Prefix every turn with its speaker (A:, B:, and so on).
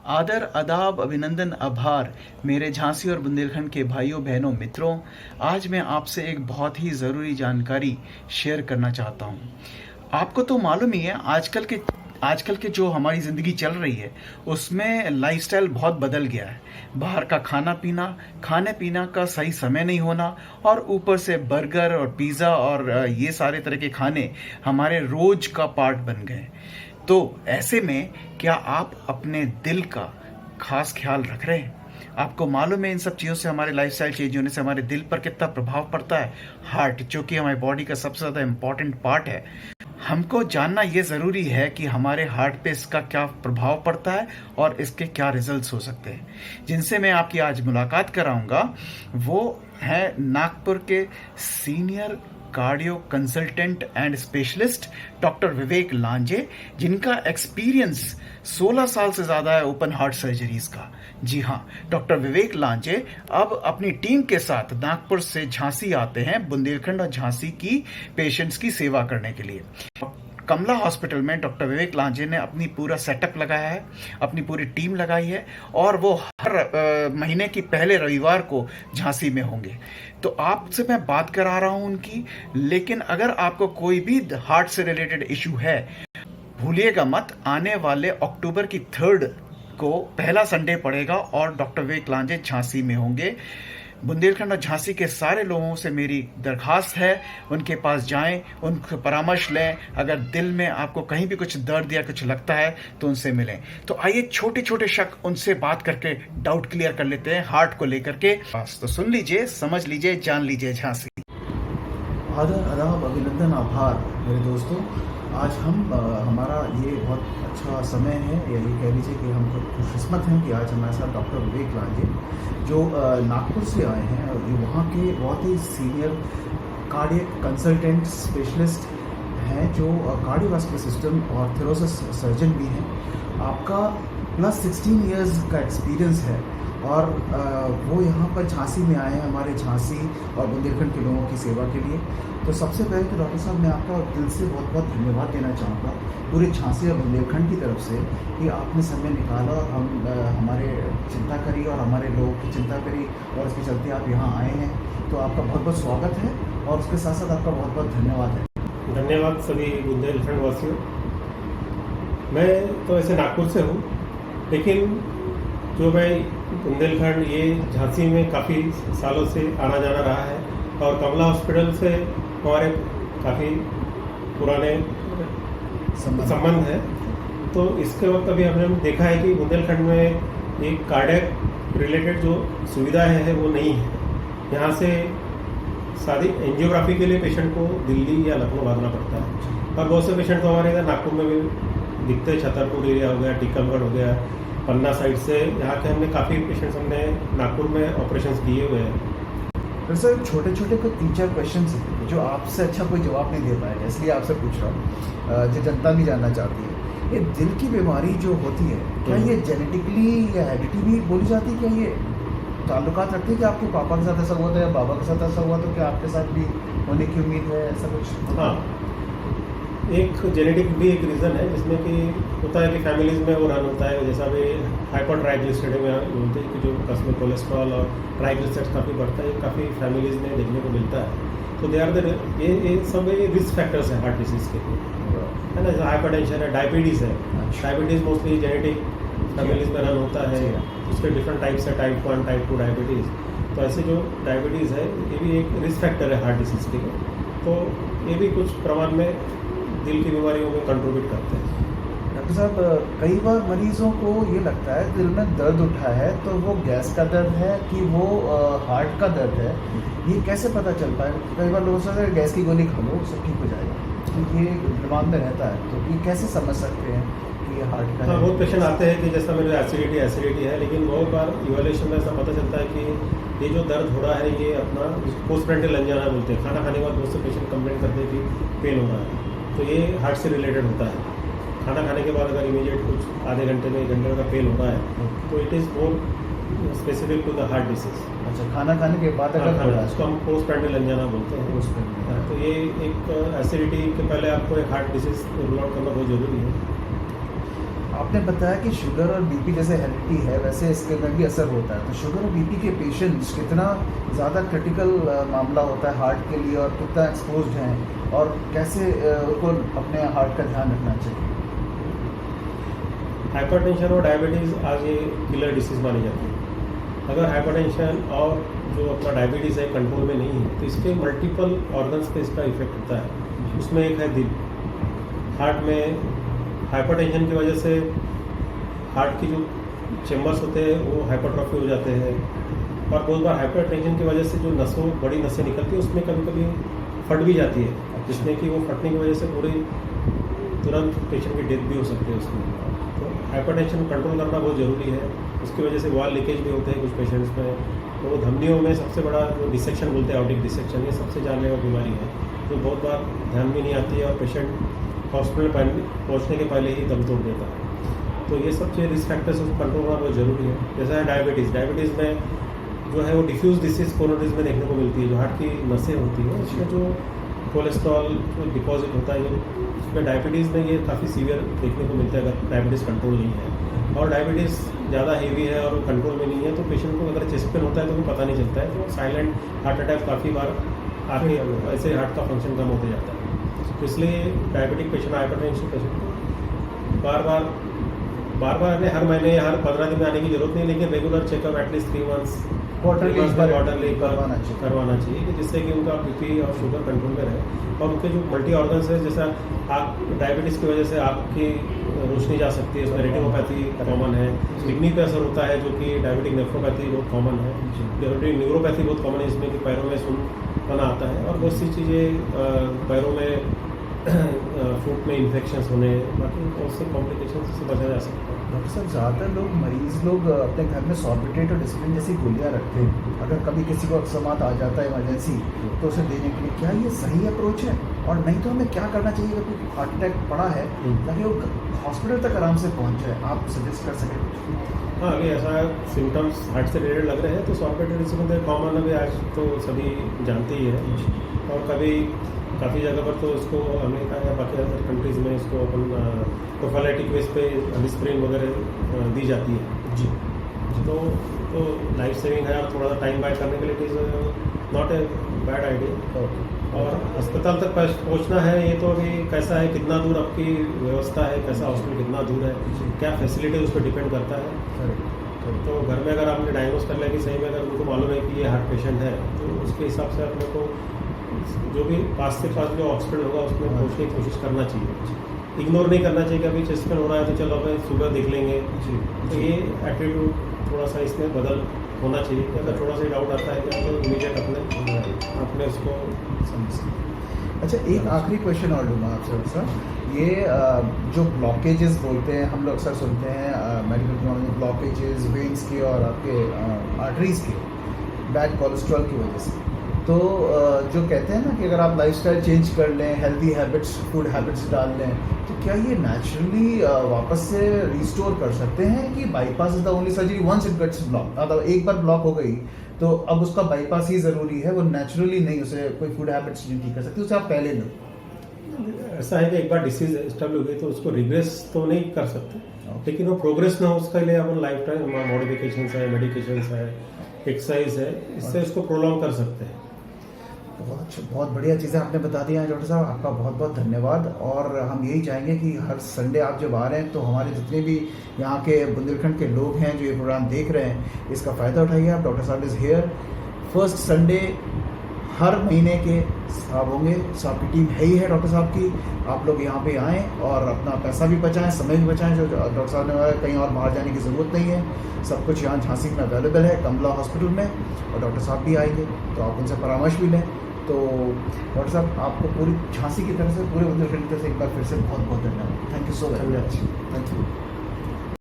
A: आदर, आदाब, अभिनंदन, आभार मेरे झांसी और बुंदेलखंड के भाइयों बहनों मित्रों। आज मैं आपसे एक बहुत ही ज़रूरी जानकारी शेयर करना चाहता हूँ। आपको तो मालूम ही है आजकल के जो हमारी ज़िंदगी चल रही है उसमें लाइफस्टाइल बहुत बदल गया है। बाहर का खाने पीना का सही समय नहीं होना और ऊपर से बर्गर और पिज़्ज़ा और ये सारे तरह के खाने हमारे रोज का पार्ट बन गए। तो ऐसे में क्या आप अपने दिल का खास ख्याल रख रहे हैं? आपको मालूम है इन सब चीज़ों से, हमारे लाइफस्टाइल चेंज होने से हमारे दिल पर कितना प्रभाव पड़ता है। हार्ट, जो कि हमारी बॉडी का सबसे ज़्यादा इम्पॉर्टेंट पार्ट है, हमको जानना ये ज़रूरी है कि हमारे हार्ट पे इसका क्या प्रभाव पड़ता है और इसके क्या रिजल्ट्स हो सकते हैं। जिनसे मैं आपकी आज मुलाकात कराऊंगा वो है नागपुर के senior cardio consultant and specialist doctor Vivek Lanje, जिनका एक्सपीरियंस 16 साल से ज़्यादा है ओपन हार्ट सर्जरीज का। जी हाँ, डॉक्टर विवेक लांजे अब अपनी टीम के साथ नागपुर से झांसी आते हैं, बुंदेलखंड और झांसी की पेशेंट्स की सेवा करने के लिए। कमला हॉस्पिटल में डॉक्टर विवेक लांजे ने अपनी पूरा सेटअप लगाया है, अपनी पूरी टीम लगाई है और वो हर महीने की पहले रविवार को झांसी में होंगे। तो आपसे मैं बात करा रहा हूं उनकी, लेकिन अगर आपको कोई भी हार्ट से रिलेटेड इशू है, भूलिएगा मत, आने वाले अक्टूबर की 3 को पहला संडे पड़ेगा और डॉक्टर विवेक लांजे झांसी में होंगे। बुंदेलखंड और झांसी के सारे लोगों से मेरी दरखास्त है, उनके पास जाएं, उनसे परामर्श लें। अगर दिल में आपको कहीं भी कुछ दर्द या कुछ लगता है तो उनसे मिलें। तो आइए छोटे छोटे शक उनसे बात करके डाउट क्लियर कर लेते हैं हार्ट को लेकर के। बस तो सुन लीजिए, समझ लीजिए, जान लीजिए झांसी। आदर, आदाब, अभिनंदन, आभार मेरे दोस्तों। आज हमारा ये बहुत अच्छा समय है, या ये कह लीजिए कि हम खुशकिस्मत हैं कि आज हमारे साथ डॉक्टर विवेक लांजे, जो नागपुर से आए हैं और ये वहाँ के बहुत ही सीनियर कार्डियक कंसल्टेंट स्पेशलिस्ट हैं, जो कार्डियोवास्कुलर सिस्टम और थोरेसिस सर्जन भी हैं। आपका प्लस 16 इयर्स का एक्सपीरियंस है और वो यहाँ पर झांसी में आए हैं, हमारे झांसी और बुंदेलखंड के लोगों की सेवा के लिए। तो सबसे पहले तो डॉक्टर साहब, मैं आपका दिल से बहुत बहुत धन्यवाद देना चाहूँगा पूरे झांसी और बुंदेलखंड की तरफ से कि आपने समय निकाला और हमारे चिंता करी और हमारे लोगों की चिंता करी और इसके चलते आप यहाँ आए हैं। तो आपका बहुत बहुत स्वागत है और उसके साथ साथ आपका बहुत बहुत धन्यवाद है।
B: धन्यवाद सभी बुंदेलखंड वासियों। मैं तो ऐसे नागपुर से हूँ, लेकिन जो मैं बुंदेलखंड ये झांसी में काफ़ी सालों से आना जाना रहा है और कमला हॉस्पिटल से हमारे काफ़ी पुराने संबंध है। तो इसके वक्त अभी हमने देखा है कि बुंदेलखंड में एक कार्डियक रिलेटेड जो सुविधाएं है वो नहीं है। यहाँ से सारी एंजियोग्राफी के लिए पेशेंट को दिल्ली या लखनऊ भागना पड़ता है और बहुत से पेशेंट तो हमारे इधर नागपुर में भी दिखते हैं। छतरपुर एरिया हो गया, टीकमगढ़ हो गया, पन्ना साइड से यहाँ के हमने काफ़ी पेशेंट्स हमने नागपुर में ऑपरेशंस किए हुए हैं।
A: तो सर छोटे छोटे कोई 3-4 क्वेश्चन हैं जो आपसे अच्छा कोई जवाब नहीं दे पाएगा, इसलिए आपसे पूछ रहा हूँ, जो जनता भी जानना चाहती है। ये दिल की बीमारी जो होती है, क्या ये जेनेटिकली या हेरिडिटी भी बोली जाती है? क्या ये ताल्लुकात रखती है कि आपके पापा के साथ ऐसा हुआ था या बाबा के साथ ऐसा हुआ, तो क्या आपके साथ भी होने की उम्मीद है? ऐसा कुछ?
B: हाँ, एक जेनेटिक भी एक रीज़न है जिसमें कि होता है कि फैमिलीज़ में वो रन होता है। जैसा भी हाइपर ट्राइग्लिसराइड में बोलते हैं कि जो उसमें कोलेस्ट्रॉल और ट्राइग्लिसराइड काफ़ी बढ़ता है, काफ़ी फैमिलीज़ में देखने को मिलता है। तो दे आर द ये सब रिस्क फैक्टर्स हैं हार्ट डिसीज़ के लिए, है ना। जैसे हाइपरटेंशन है, डायबिटीज़ है। डायबिटीज़ मोस्टली जेनेटिक फैमिलीज़ में रन होता है। उसके डिफरेंट टाइप्स है, टाइप 1, टाइप 2 डायबिटीज़। तो ऐसे जो डायबिटीज़ है ये भी एक रिस्क फैक्टर है हार्ट डिसीज़ के लिए। तो ये भी कुछ प्रमाण में दिल की बीमारियों में कंट्रीब्यूट करते हैं।
A: डॉक्टर साहब, कई बार मरीजों को ये लगता है दिल में दर्द उठा है तो वो गैस का दर्द है कि वो हार्ट का दर्द है, ये कैसे पता चल पाए? कई बार लोग सोचते हैं गैस की गोली खा लो सब ठीक हो जाएगा, तो ये दिमाग में रहता है। तो ये कैसे समझ सकते हैं कि ये हार्ट का है?
B: हाँ, बहुत पेशेंट आते हैं कि जैसा मेरे एसिडिटी है, लेकिन बहुत बार इवैल्यूएशन में ऐसा पता चलता है कि ये जो दर्द हो रहा है ये अपना पोस्टप्रेंटल एंजाइना बोलते हैं। खाना खाने के बाद बहुत से पेशेंट कंप्लेंट करते हैं कि पेन हो रहा है, तो ये हार्ट से रिलेटेड होता है। खाना खाने के बाद अगर इमीडिएट कुछ आधे घंटे में 1 घंटे का पेन हो रहा है तो it is more specific to the heart disease.
A: अच्छा, खाना खाने के बाद अगर हो रहा है
B: उसको हम पोस्टप्रेंटल एंजाइना बोलते हैं। तो ये एक एसिडिटी के पहले आपको एक हार्ट डिसीज रूल आउट करना बहुत जरूरी है।
A: आपने बताया कि शुगर और बीपी जैसे हेरिडिटी है वैसे इसके में भी असर होता है, तो शुगर और बीपी के पेशेंट्स कितना ज़्यादा क्रिटिकल मामला होता है हार्ट के लिए और कितना एक्सपोज्ड हैं और कैसे उनको अपने हार्ट का ध्यान रखना चाहिए?
B: हाइपरटेंशन और डायबिटीज़ आज ये किलर डिसीज़ मानी जाती है। अगर हाइपरटेंशन और जो अपना डायबिटीज़ है कंट्रोल में नहीं है तो इसके मल्टीपल ऑर्गन्स पे इसका इफेक्ट होता है। उसमें एक है दिल। हार्ट में हाइपरटेंशन की वजह से हार्ट की जो चेम्बर्स होते हैं वो हाइपरट्रॉफी हो जाते हैं और बहुत बार हाइपरटेंशन की वजह से जो बड़ी नसें निकलती है उसमें कभी कभी फट भी जाती है, जिसमें कि वो फटने की वजह से पूरी तुरंत पेशेंट की डेथ भी हो सकती है उसमें। तो हाइपरटेंशन कंट्रोल करना बहुत ज़रूरी है। उसकी वजह से वॉल लीकेज भी होते हैं कुछ पेशेंट्स में। तो धमनियों में सबसे बड़ा जो डिसेक्शन बोलते हैं, आउटिक डिसेक्शन, ये सबसे जानलेवा बीमारी है जो बहुत बार ध्यान में नहीं आती है और पेशेंट हॉस्पिटल पहुंचने के पहले ही दम तोड़ देता है। तो ये सब चीज़ रिस्क फैक्टर्स उसको कंट्रोल करना बहुत ज़रूरी है। जैसा है डायबिटीज़ में जो है वो डिफ्यूज डिसीज कोरोनरीज में देखने को मिलती है, जो हार्ट की नसें होती हैं उसमें जो कोलेस्ट्रॉल जो डिपॉजिट होता है, जो उसमें डायबिटीज़ में ये काफ़ी सीवियर देखने को मिलता है अगर डायबिटीज़ कंट्रोल नहीं है। और डायबिटीज़ ज़्यादा हेवी है और वो कंट्रोल में नहीं है तो पेशेंट को अगर चेस्ट पेन होता है तो भी पता नहीं चलता है, तो साइलेंट हार्ट अटैक काफ़ी बार आके ऐसे हार्ट का फंक्शन कम होते जाता है। तो इसलिए डायबिटिक पेशेंट, हाइपरटेंशन पेशेंट को बार बार हर महीने हर 15 दिन में आने की जरूरत नहीं, लेकिन regular checkup at least 3 months quarterly करवाना चाहिए कि जिससे कि उनका बीपी और शुगर कंट्रोल में रहे। और उनके जो मल्टी ऑर्गन्स है, जैसा आँख, डायबिटीज़ की वजह से आपकी रोशनी जा सकती है, उसमें रेटिनोपैथी कॉमन है। किडनी पे असर होता है जो कि डायबिटिक नेफ्रोपैथी बहुत कॉमन है। डायबिटिक न्यूरोपैथी बहुत कॉमन है जिसमें कि पैरों में सुनपना आता है और बहुत सी चीज़ें पैरों में फुट में इन्फेक्शंस होने, बाकी बहुत से कॉम्प्लिकेशन से बचा जा सकता है।
A: डॉक्टर साहब, ज़्यादातर मरीज़ लोग अपने घर में सॉर्बिट्रेट और डिस्प्रिन जैसी गोलियां रखते हैं। अगर कभी किसी को अकस्मात आ जाता है इमरजेंसी तो उसे देने के लिए क्या ये सही अप्रोच है? और नहीं तो हमें क्या करना चाहिए अगर कोई हार्ट अटैक पड़ा है ताकि वो हॉस्पिटल तक आराम से पहुँच जाए? आप सजेस्ट कर सकें?
B: हाँ, अभी ऐसा सिम्टम्स हार्ट से रिलेटेड लग रहे हैं तो सॉर्बिट्रेट डिस्प्रिन कॉमन अभी आज तो सभी जानते ही है। और कभी काफ़ी जगह पर तो इसको अमेरिका या बाकी अदर कंट्रीज़ में इसको अपन प्रोफाइलेटिक बेस पे डिस्प्रिन वगैरह दी जाती है जी। तो लाइफ सेविंग है और थोड़ा सा टाइम बाय करने के लिए it is not a bad idea. और अस्पताल तक पहुंचना है ये तो अभी कैसा है, कितना दूर आपकी व्यवस्था है, कैसा हॉस्पिटल कितना दूर है, क्या फैसिलिटी उस पर डिपेंड करता है। तो घर में अगर आपने डायग्नोस कर लिया कि सही में अगर उनको मालूम है कि ये हार्ट पेशेंट है तो उसके हिसाब से अपने को जो भी पास से पास जो हॉस्पिटल होगा उसमें पहुँचने की कोशिश करना चाहिए। इग्नोर नहीं करना चाहिए कि अभी चेस्ट पेन हो रहा है तो चलो अपन सुबह देख लेंगे। तो ये एटीट्यूड थोड़ा सा इसमें बदल होना चाहिए कि अगर थोड़ा सा डाउट आता है कि तो इमीडिएट अपने उसको समझ।
A: अच्छा, एक आखिरी क्वेश्चन और लूँगा आपसे सर। ये जो ब्लॉकेजेस बोलते हैं, हम लोग अक्सर सुनते हैं मेडिकल टर्म में ब्लॉकेजेस वेन्स के और आपके आर्टरीज के बैड कोलेस्ट्रॉल की वजह से, तो जो कहते हैं ना कि अगर आप लाइफस्टाइल चेंज कर लें, हेल्दी हैबिट्स, फूड हैबिट्स डाल लें, तो क्या ये नेचुरली वापस से रिस्टोर कर सकते हैं कि bypass is the only surgery once it gets block? मतलब एक बार ब्लॉक हो गई तो अब उसका बाईपास ही ज़रूरी है, वो नेचुरली नहीं, उसे कोई फूड हैबिट्स नहीं ठीक कर सकती, उसे आप पहले लो।
B: ऐसा है कि एक बार डिसीज स्टेबल हो गई तो उसको रिग्रेस तो नहीं कर सकते, लेकिन वो प्रोग्रेस ना हो उसके लिए अपन लाइफ टाइम मॉडिफिकेशन है, मेडिकेशन है, एक्सरसाइज है, इससे इसको प्रोलॉन्ग कर सकते हैं।
A: बहुत बढ़िया चीज़ें आपने बता दी हैं डॉक्टर साहब, आपका बहुत बहुत धन्यवाद। और हम यही चाहेंगे कि हर संडे आप जब आ रहे हैं तो हमारे जितने भी यहाँ के बुंदेलखंड के लोग हैं जो ये प्रोग्राम देख रहे हैं, इसका फ़ायदा उठाइए आप। डॉक्टर साहब इज़ हेयर फर्स्ट संडे हर महीने के आप होंगे, तो आपकी टीम है ही है डॉक्टर साहब की। आप लोग यहाँ पे आएँ और अपना पैसा भी बचाएं, समय भी बचाएं, जो डॉक्टर साहब ने बताया कहीं और बाहर जाने की ज़रूरत नहीं है, सब कुछ यहाँ झांसी में अवेलेबल है कमला हॉस्पिटल में। और डॉक्टर साहब भी आएंगे तो आप उनसे परामर्श भी लें। तो डॉक्टर साहब, आपको पूरी झांसी की तरफ से, पूरे बुंदेलखंड की तरफ से एक बार फिर से बहुत बहुत धन्यवाद। Thank you so very much. Thank you.